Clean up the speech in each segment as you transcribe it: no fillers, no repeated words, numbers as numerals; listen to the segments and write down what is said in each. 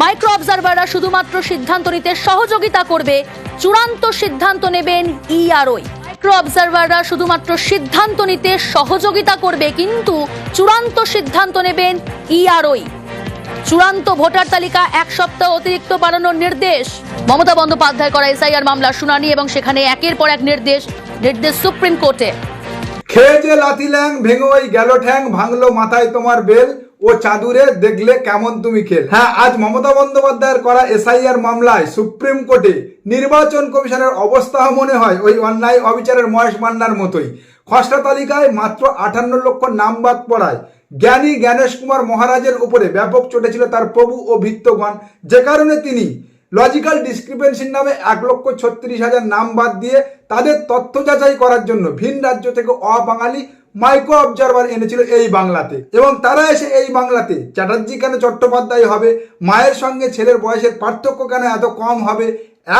Micro অবজারভাররা শুধুমাত্র সিদ্ধান্ত নিতে সহযোগিতা করবে, চূড়ান্ত সিদ্ধান্ত নেবেন ইআরওই। মাইক্রো অবজারভাররা শুধুমাত্র সিদ্ধান্ত নিতে সহযোগিতা করবে, কিন্তু চূড়ান্ত সিদ্ধান্ত নেবেন ইআরওই। চূড়ান্ত ভোটার তালিকা 1 সপ্তাহ অতিরিক্ত বাড়ানোর নির্দেশ। মমতা বন্দ্যোপাধ্যায় করা এসআইআর মামলার শুনানি এবং সেখানে একের পর এক নির্দেশ সুপ্রিম কোর্টে। খেয়ে যে লাথি ল্যাং ভেঙে ওই গেল ঠ্যাং, ভাঙলো মাথায় তোমার বেল, ও চাদুরে দেখলে কেমন তুমি খেল। হ্যাঁ, আজ মমতা বন্দ্যোপাধ্যায়ের করা এসআইআর মামলায় সুপ্রিম কোর্টে নির্বাচন কমিশনের অবস্থা মনে হয় ওই অন্যায় অবিচারের মহেশ মান্নার মতোই। খসড়া তালিকায় মাত্র 58 লক্ষ নাম বাদ পড়ায় জ্ঞানী জ্ঞানেশ কুমার মহারাজের উপরে ব্যাপক চটেছিল তার প্রভু ও ভিত্তগণ, যে কারণে তিনি লজিক্যাল ডিসক্রিপেন্সির নামে 1,36,000 নাম বাদ দিয়ে তাদের তথ্য যাচাই করার জন্য ভিন রাজ্য থেকে অবাঙালি মাইক্রো অবজারভার এনেছিল এই বাংলাতে। এবং তারা এসে এই বাংলাতে চ্যাটার্জি কেন চট্টোপাধ্যায় হবে, মায়ের সঙ্গে ছেলের বয়সের পার্থক্য কেন এত কম হবে,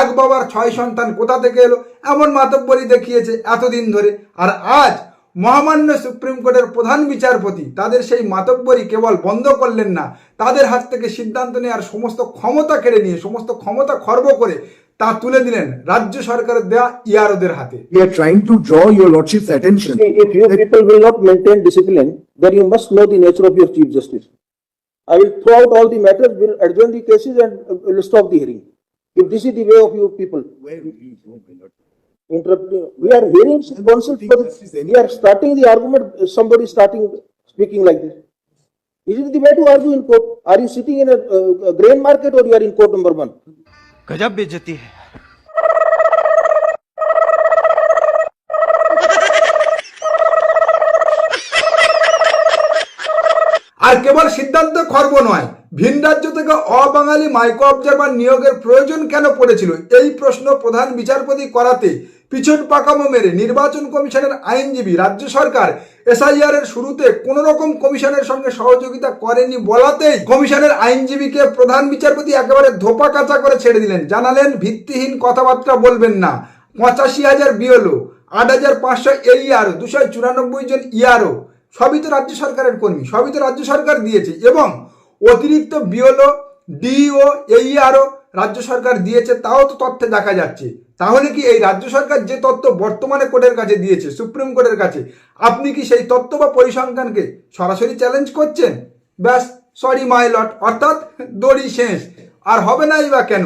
এক বাবার 6 সন্তান কোথা থেকে এলো, এমন মাতব্বরি দেখিয়েছে এতদিন ধরে। আর আজ মহামান্য সুপ্রিম কোর্টের প্রধান বিচারপতি তাদের সেই মাতব্বরি কেবল বন্ধ করলেন না, তাদের হাত থেকে সিদ্ধান্ত নেওয়ার সমস্ত ক্ষমতা কেড়ে নিয়ে, সমস্ত ক্ষমতা খর্ব করে তা তুলে দিলেন রাজ্য সরকারের দেয়া ইআরওদের হাতে। We are trying to draw your lordship's attention. If you people will not maintain discipline, then you must know the nature of your Chief Justice. I will throw out all the matters, will adjourn the cases and will stop the hearing. If this is the way of you people. Interrupting. We are hearing counsel, we are starting the argument, somebody speaking like this. Is it the way to argue in court? Are you sitting in a grain market or you are in court number 1? गजब बेइज्जती है। আর কেবল সিদ্ধান্ত খর্ব নয়, ভিন রাজ্য থেকে অবাঙালি micro observer নিয়োগের প্রয়োজন কেন পড়েছিল এই প্রশ্ন প্রধান বিচারপতি করাতে পিছন পাকামো মেরে নির্বাচন কমিশনের আইনজীবী রাজ্য সরকার এসআইআর এর শুরুতে কোন রকম কমিশনের সঙ্গে সহযোগিতা করেনি বলাতেই কমিশনের আইনজীবীকে প্রধান বিচারপতি একেবারে ধোপা কাচা করে ছেড়ে দিলেন। জানালেন ভিত্তিহীন কথাবার্তা বলবেন না। 85,000 বিএলও, 8,500 এইআরও, 294 জন ইআরও, সবই তো রাজ্য সরকারের কর্মী, সবই তো রাজ্য সরকার দিয়েছে। এবং অতিরিক্ত বিএলও, ডিইও, এইআরও রাজ্য সরকার দিয়েছে, তাও তো তথ্যে দেখা যাচ্ছে। তাহলে কি এই রাজ্য সরকার যে তথ্য বর্তমানে কোর্টের কাছে দিয়েছে, সুপ্রিম কোর্টের কাছে, আপনি কি সেই তথ্য বা পরিসংখ্যানকে সরাসরি চ্যালেঞ্জ করছেন? ব্যাস, সরি মাই লট, অর্থাৎ দড়ি শেষ। আর হবে নাই বা কেন?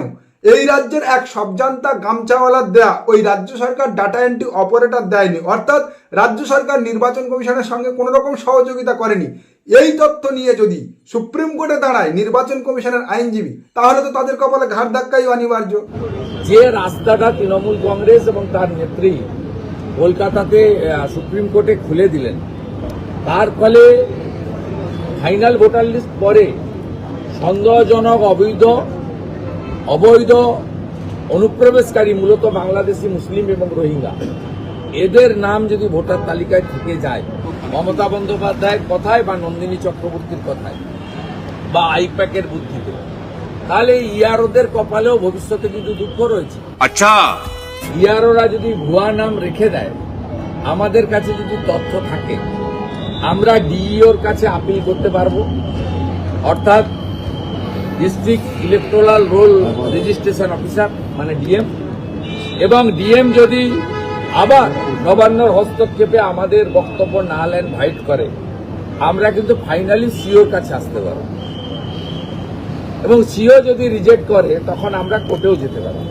এই রাজ্যের এক সবজান্তা গামছাওয়ালার দেয়া ওই রাজ্য সরকার ডাটা এন্ট্রি অপারেটর দেয়নি, অর্থাৎ রাজ্য সরকার নির্বাচন কমিশনের সঙ্গে কোনো রকম সহযোগিতা করেনি। এই তথ্য নিয়ে যদি সুপ্রিম কোর্টে দাঁড়ায় নির্বাচন কমিশনের আইনজীবী, তাহলে তো তাদের কপালে ঘাড় ধাক্কাই অনিবার্য। যে রাস্তাটা তৃণমূল কংগ্রেস এবং তার নেত্রী কলকাতাতে সুপ্রিম কোর্টে খুলে দিলেন, তার ফলে ফাইনাল ভোটার লিস্ট পরে সন্দেহজনক অবৈধ অনুপ্রবেশকারী, মূলত বাংলাদেশি মুসলিম এবং রোহিঙ্গা, এদের নাম যদি ভোটার তালিকায় থেকে যায় মমতা বন্দ্যোপাধ্যায়ের কথায় বা নন্দিনী চক্রবর্তীর কথায় বা আইপ্যাকের বুদ্ধিতে, তাহলে ইআরওদের কপালেও ভবিষ্যতে কিন্তু দুঃখ রয়েছে। अच्छा, ইআরওরা যদি ভুয়া নাম রেখে দেয়, আমাদের কাছে যদি তথ্য থাকে, আমরা ডিইওর কাছে আপিল করতে পারবো, অর্থাৎ district electoral role registration officer মানে ডিএম, এবং ডিএম যদি আবার গভর্নর হস্তক্ষেপে আমাদের বক্তব্য না নেন, ভাইট করে, আমরা কিন্তু ফাইনালি সিওর কাছে আসতে পারবো, এবং সিও যদি রিজেক্ট করে তখন আমরা কোর্টেও যেতে পারবো।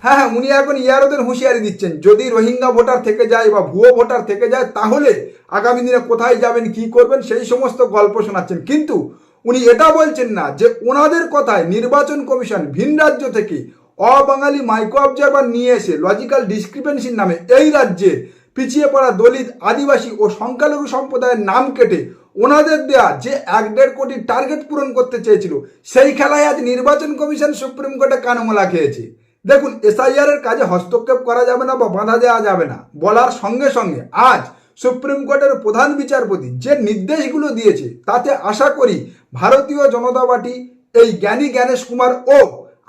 হ্যাঁ, উনি এখন ইআরওদের হুঁশিয়ারি দিচ্ছেন, যদি রোহিঙ্গা ভোটার থেকে যায় বা ভুয়ো ভোটার থেকে যায়, তাহলে আগামী দিনে কোথায় যাবেন, কি করবেন, সেই সমস্ত গল্প শোনাচ্ছেন। কিন্তু উনি এটা বলছেন না যে ওনাদের কথায় নির্বাচন কমিশন ভিন রাজ্য থেকে অবাঙালি মাইক্রো অবজারভার নিয়ে এসে লজিক্যাল ডিসক্রিপেন্সির নামে এই রাজ্যে পিছিয়ে পড়া দলিত, আদিবাসী ও সংখ্যালঘু সম্প্রদায়ের নাম কেটে ওনাদের দেয়া যে 1.5 কোটি টার্গেট পূরণ করতে চেয়েছিল, সেই খেলায় আজ নির্বাচন কমিশন সুপ্রিম কোর্টে কানমোলা খেয়েছে। দেখুন, এসআইআর এর কাজে হস্তক্ষেপ করা যাবে না বা বাধা দেওয়া যাবে না বলার সঙ্গে সঙ্গে আজ সুপ্রিম কোর্টের প্রধান বিচারপতি যে নির্দেশগুলো দিয়েছে, তাতে আশা করি ভারতীয় জনতা পার্টি, এই জ্ঞানী জ্ঞানেশ কুমার ও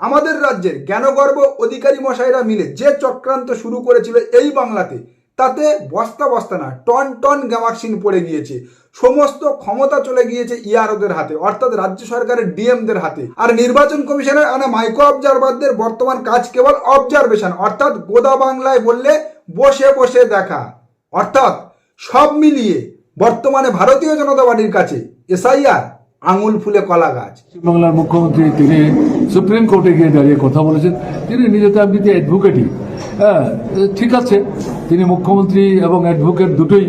আমাদের রাজ্যের জ্ঞানগর্ব অধিকারী মশাইরা মিলে যে চক্রান্ত শুরু করেছিল এই বাংলাতে, তাতে বস্তা বস্তা না টন টন গ্যামাক্সিন পড়ে গিয়েছে। সমস্ত ক্ষমতা চলে গিয়েছে ইআরওদের হাতে, অর্থাৎ রাজ্য সরকারের ডিএমদের হাতে। আর নির্বাচন কমিশনের আনা মাইক্রো অবজারভারদের বর্তমান কাজ কেবল অবজারভেশন, অর্থাৎ গোদা বাংলায় বললে বসে বসে দেখা। অর্থাৎ সব মিলিয়ে বর্তমানে ভারতীয় জনতা পার্টির কাছে এসআইআর আঙুল ফুলে কলা গাছ। বাংলার মুখ্যমন্ত্রী তিনি সুপ্রিম কোর্টে গিয়ে দাঁড়িয়ে কথা বলেছেন, তিনি নিজে তো এমনিতে অ্যাডভোকেটই, হ্যাঁ ঠিক আছে, তিনি মুখ্যমন্ত্রী এবং অ্যাডভোকেট দুটোই,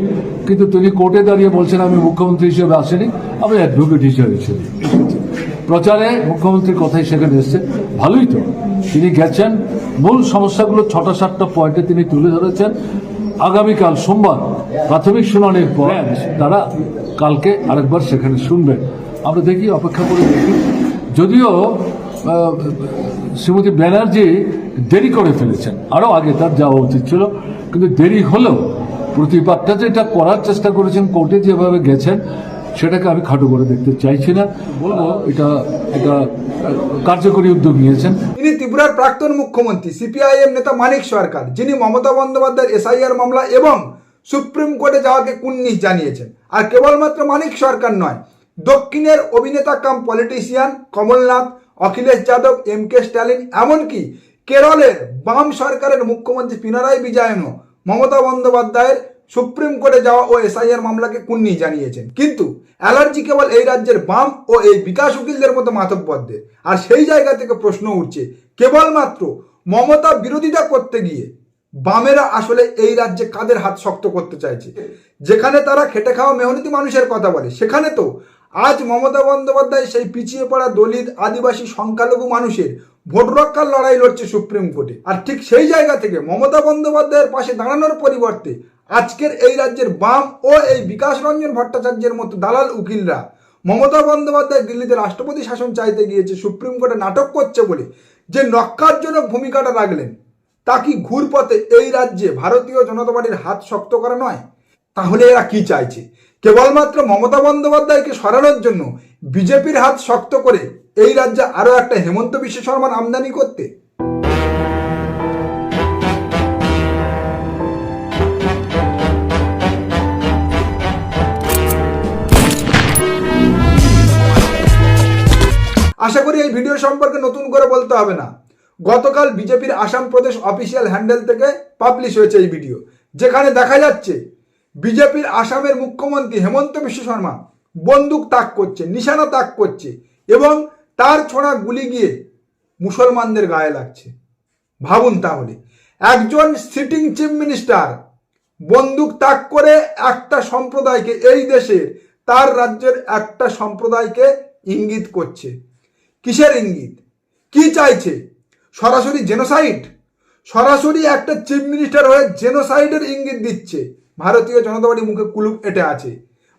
কিন্তু তিনি কোর্টে দাঁড়িয়ে বলছেন আমি মুখ্যমন্ত্রী হিসেবে আসিনি, আমি অ্যাডভোকেট হিসেবে এসেছি। প্রচারে মুখ্যমন্ত্রীর কথাই সেখানে এসছে, ভালোই তো, তিনি গেছেন, মূল সমস্যাগুলো 6-7টা পয়েন্টে তিনি তুলে ধরেছেন। আগামীকাল সোমবার প্রাথমিক শুনানির পর তারা কালকে আরেকবার সেখানে শুনবেন। আমরা দেখি, অপেক্ষা করে দেখি। যদিও শ্রীমতী ব্যানার্জি দেরি করে ফেলেছেন, আরও আগে তার যাওয়া উচিত ছিল, কিন্তু দেরি হলেও প্রতিবাদটা যেটা করার চেষ্টা করেছেন, কোর্টে যেভাবে গেছেন, সেটাকে আমি খাটো করে দেখতে চাইছি না, বলবো এটা কার্যকরী উদ্যোগ নিয়েছেন। তিনি ত্রিপুরার প্রাক্তন মুখ্যমন্ত্রী সিপিআইএম নেতা মানিক সরকার, যিনি মমতা বন্দ্যোপাধ্যায়ের এসআইআর মামলা এবং সুপ্রিম কোর্টে যাওয়াকে কুন্নিশ জানিয়েছেন। আর কেবলমাত্র মানিক সরকার নয়, দক্ষিণের অভিনেতা cum politician Kamalnath, Akhilesh Yadav, MK. Stalin, এমনকি কেরলের বাম সরকারের মুখ্যমন্ত্রী পিনারাই বিজয়নও মমতা বন্দ্যোপাধ্যায়ের সুপ্রিম কোর্টে যাওয়া ও এসআইআর মামলাকে কুন্নি জানিয়েছেন। কিন্তু অ্যালার্জি কেবল এই রাজ্যের বাম ও এই বিকাশ উকিলদের মতো মাতব্বরদের। আর সেই জায়গা থেকে প্রশ্ন উঠছে, কেবলমাত্র মমতা বিরোধিতা করতে গিয়ে বামেরা আসলে এই রাজ্যে কাদের হাত শক্ত করতে চাইছে? যেখানে তারা খেটে খাওয়া মেহনতি মানুষের কথা বলে, সেখানে তো আজ মমতা বন্দ্যোপাধ্যায় সেই পিছিয়ে পড়া দলিত, আদিবাসী, সংখ্যালঘু মানুষের ভোট রক্ষার লড়াই লড়ছে সুপ্রিম কোর্টে। আর ঠিক সেই জায়গা থেকে মমতা বন্দ্যোপাধ্যায়ের পাশে দাঁড়ানোর পরিবর্তে আজকের এই রাজ্যের বাম ও এই বিকাশ রঞ্জন ভট্টাচার্যের মতো দালাল উকিলরা মমতা বন্দ্যোপাধ্যায় দিল্লিতে রাষ্ট্রপতি শাসন চাইতে গিয়েছে, সুপ্রিম কোর্টে নাটক করছে বলে যে নক্কারজনক ভূমিকাটা রাখলেন, তা কি ঘুরপথে এই রাজ্যে ভারতীয় জনতা পার্টির হাত শক্ত করা নয়? তাহলে এরা কি চাইছে? কেবলমাত্র মমতা বন্দ্যোপাধ্যায়কে সরানোর জন্য বিজেপির হাত শক্ত করে এই রাজ্যে আরো একটা হেমন্ত বিশ্ব শর্মার আমদানি করতে? আশা করি এই ভিডিও সম্পর্কে নতুন করে বলতে হবে না। গতকাল বিজেপির আসাম প্রদেশ অফিসিয়াল হ্যান্ডেল থেকে পাবলিশ হয়েছে এই ভিডিও, যেখানে দেখা যাচ্ছে বিজেপির আসামের মুখ্যমন্ত্রী হেমন্ত বিশ্ব শর্মা বন্দুক তাক করছে, নিশানা তাক করছে, এবং তার ছোড়া গুলি গিয়ে মুসলমানদের গায়ে লাগছে। ভাবুন তাহলে, একজন সিটিং চিফ মিনিস্টার বন্দুক তাক করে একটা সম্প্রদায়কে, এই দেশের তার রাজ্যের একটা সম্প্রদায়কে ইঙ্গিত করছে। কিসের ইঙ্গিত? কি চাইছে? সরাসরি জেনোসাইড? সরাসরি একটা চিফ মিনিস্টার হয়ে জেনোসাইডের ইঙ্গিত দিচ্ছে। ভারতীয় জনতা পার্টির মুখে কুলুপ এঁটে আছে।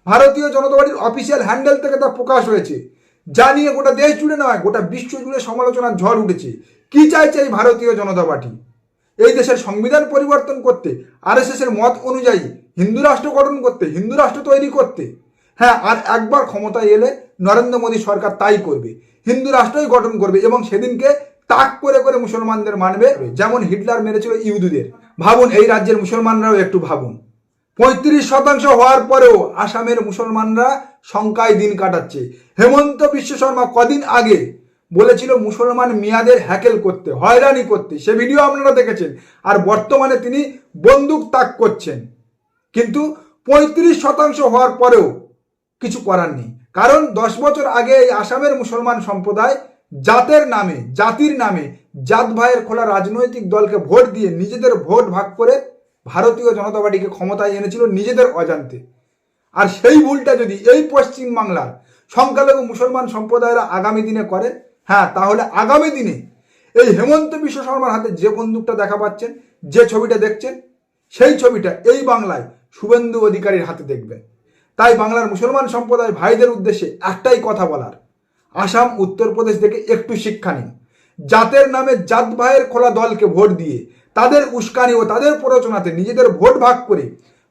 ভারতীয় জনতা পার্টির অফিসিয়াল হ্যান্ডেল থেকে তা প্রকাশ হয়েছে, যা নিয়ে গোটা দেশ জুড়ে নয়, গোটা বিশ্ব জুড়ে সমালোচনার ঝড় উঠেছে। কি চাইছে এই ভারতীয় জনতা পার্টি? এই দেশের সংবিধান পরিবর্তন করতে, আরএসএস এর মত অনুযায়ী হিন্দু রাষ্ট্র গঠন করতে, হিন্দু রাষ্ট্র তৈরি করতে। হ্যাঁ, আর একবার ক্ষমতায় এলে নরেন্দ্র মোদী সরকার তাই করবে, হিন্দু রাষ্ট্রই গঠন করবে, এবং সেদিনকে তাক করে করে মুসলমানদের মানবে, যেমন হিটলার মেরেছিল ইহুদিদের। ভাবুন, এই রাজ্যের মুসলমানরাও একটু ভাবুন। 35% হওয়ার পরেও আসামের মুসলমানরা শঙ্কায় দিন কাটাচ্ছে। হেমন্ত বিশ্ব শর্মা কদিন আগে বলেছিল মুসলমান মিয়াদের হ্যাকেল করতে, হয়রানি করতে, সে ভিডিও আপনারা দেখেছেন। আর বর্তমানে তিনি বন্দুক তাক করছেন। কিন্তু 35% হওয়ার পরেও কিছু করার নেই, কারণ 10 বছর আগে এই আসামের মুসলমান সম্প্রদায় জাতের নামে, জাতির নামে জাত ভাইয়ের খোলা রাজনৈতিক দলকে ভোট দিয়ে নিজেদের ভোট ভাগ করে ভারতীয় জনতা পার্টিকে ক্ষমতায় এনেছিল নিজেদের অজান্তে। আর সেই ভুলটা যদি এই পশ্চিম বাংলার সংখ্যালঘু মুসলমান সম্প্রদায়েরা আগামী দিনে করে, হ্যাঁ, তাহলে আগামী দিনে এই হেমন্ত বিশ্ব শর্মার হাতে যে বন্দুকটা দেখা পাচ্ছেন, যে ছবিটা দেখছেন, সেই ছবিটা এই বাংলায় শুভেন্দু অধিকারীর হাতে দেখবেন। তাই বাংলার মুসলমান সম্প্রদায় ভাইদের উদ্দেশ্যে একটাই কথা বলার, আসাম, উত্তরপ্রদেশ থেকে একটু শিক্ষা নিন। জাতের নামে জাত ভাইয়ের খোলা দলকে ভোট দিয়ে তাদের উস্কানি ও তাদের প্ররোচনাতে নিজেদের ভোট ভাগ করে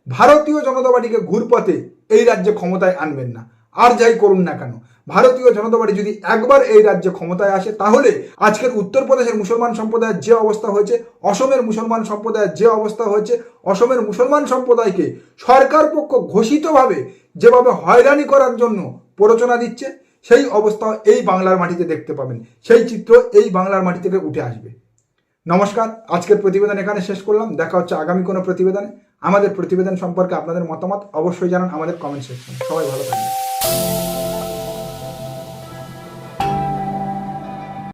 ভারতীয় জনতা পার্টিকে ঘুরপথে এই রাজ্যে ক্ষমতায় আনবেন না। আর যাই করুন না কেন, ভারতীয় জনতা পার্টি যদি একবার এই রাজ্যে ক্ষমতায় আসে, তাহলে আজকের উত্তরপ্রদেশের মুসলমান সম্প্রদায়ের যে অবস্থা হয়েছে, অসমের মুসলমান সম্প্রদায়ের যে অবস্থা হয়েছে, অসমের মুসলমান সম্প্রদায়কে সরকার পক্ষ ঘোষিতভাবে যেভাবে হয়রানি করার জন্য প্ররোচনা দিচ্ছে, সেই অবস্থা এই বাংলার মাটিতে দেখতে পাবেন। সেই চিত্র এই বাংলার মাটি থেকে উঠে আসবে। নমস্কার, আজকের প্রতিবেদন এখানে শেষ করলাম। দেখা হচ্ছে আগামী কোনো প্রতিবেদনে। আমাদের প্রতিবেদন সম্পর্কে আপনাদের মতামত অবশ্যই জানান আমাদের কমেন্ট সেকশনে। সবাই ভালো থাকবেন।